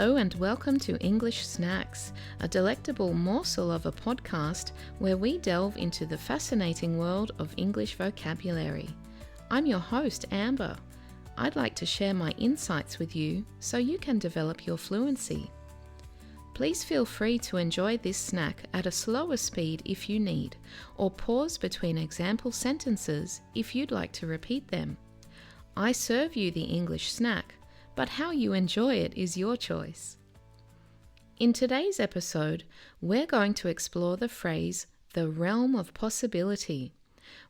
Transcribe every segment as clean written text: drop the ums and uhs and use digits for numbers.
Hello and welcome to English Snacks, a delectable morsel of a podcast where we delve into the fascinating world of English vocabulary. I'm your host, Amber. I'd like to share my insights with you so you can develop your fluency. Please feel free to enjoy this snack at a slower speed if you need, or pause between example sentences if you'd like to repeat them. I serve you the English snack, but how you enjoy it is your choice. In today's episode, we're going to explore the phrase, the realm of possibility.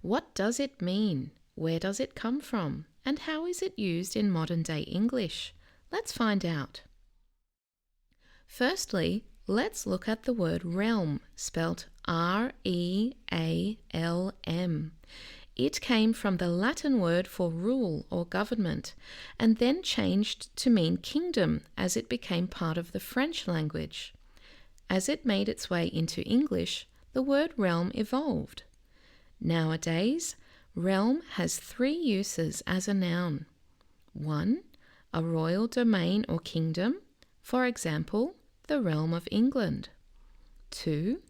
What does it mean? Where does it come from? And how is it used in modern-day English? Let's find out. Firstly, let's look at the word realm, spelt R-E-A-L-M. It came from the Latin word for rule or government, and then changed to mean kingdom as it became part of the French language. As it made its way into English, the word realm evolved. Nowadays, realm has three uses as a noun. 1. A royal domain or kingdom, for example, the realm of England. 2.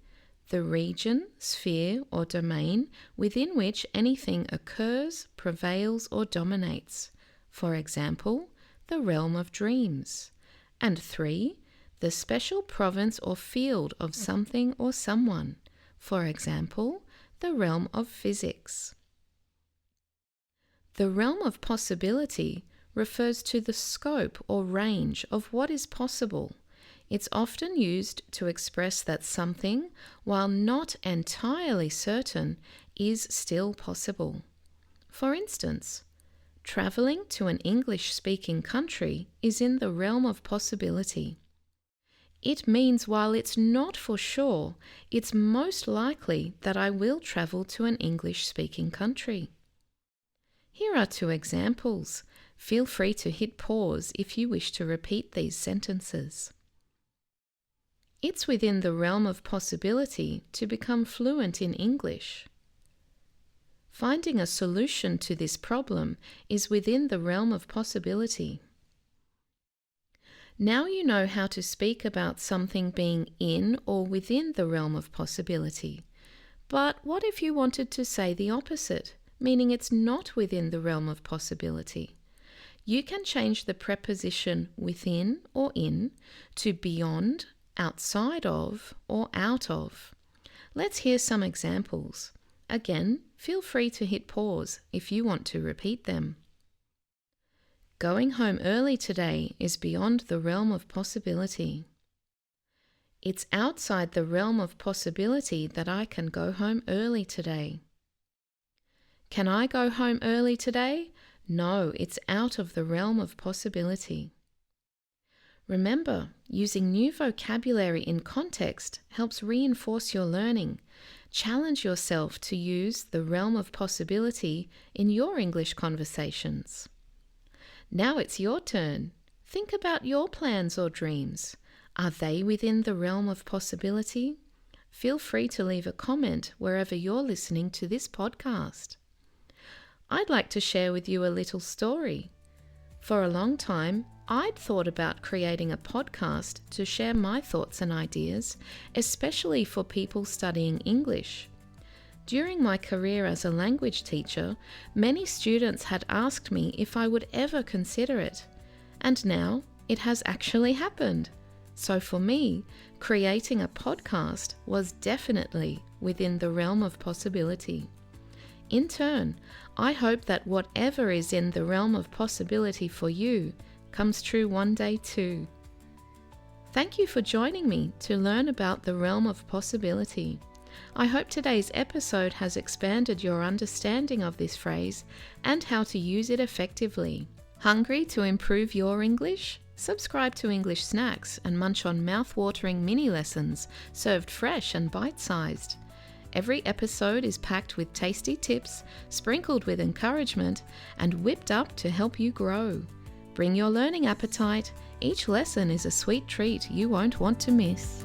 The region, sphere, or domain within which anything occurs, prevails, or dominates. For example, the realm of dreams. And 3. The special province or field of something or someone. For example, the realm of physics. The realm of possibility refers to the scope or range of what is possible. It's often used to express that something, while not entirely certain, is still possible. For instance, traveling to an English-speaking country is in the realm of possibility. It means while it's not for sure, it's most likely that I will travel to an English-speaking country. Here are two examples. Feel free to hit pause if you wish to repeat these sentences. It's within the realm of possibility to become fluent in English. Finding a solution to this problem is within the realm of possibility. Now you know how to speak about something being in or within the realm of possibility. But what if you wanted to say the opposite, meaning it's not within the realm of possibility? You can change the preposition within or in to beyond, outside of, or out of. Let's hear some examples. Again, feel free to hit pause if you want to repeat them. Going home early today is beyond the realm of possibility. It's outside the realm of possibility that I can go home early today. Can I go home early today? No, it's out of the realm of possibility. Remember, using new vocabulary in context helps reinforce your learning. Challenge yourself to use the realm of possibility in your English conversations. Now it's your turn. Think about your plans or dreams. Are they within the realm of possibility? Feel free to leave a comment wherever you're listening to this podcast. I'd like to share with you a little story. For a long time, I'd thought about creating a podcast to share my thoughts and ideas, especially for people studying English. During my career as a language teacher, many students had asked me if I would ever consider it. And now it has actually happened. So for me, creating a podcast was definitely within the realm of possibility. In turn, I hope that whatever is in the realm of possibility for you comes true one day too. Thank you for joining me to learn about the realm of possibility. I hope today's episode has expanded your understanding of this phrase and how to use it effectively. Hungry to improve your English? Subscribe to English Snacks and munch on mouth-watering mini lessons served fresh and bite-sized. Every episode is packed with tasty tips, sprinkled with encouragement, and whipped up to help you grow. Bring your learning appetite. Each lesson is a sweet treat you won't want to miss.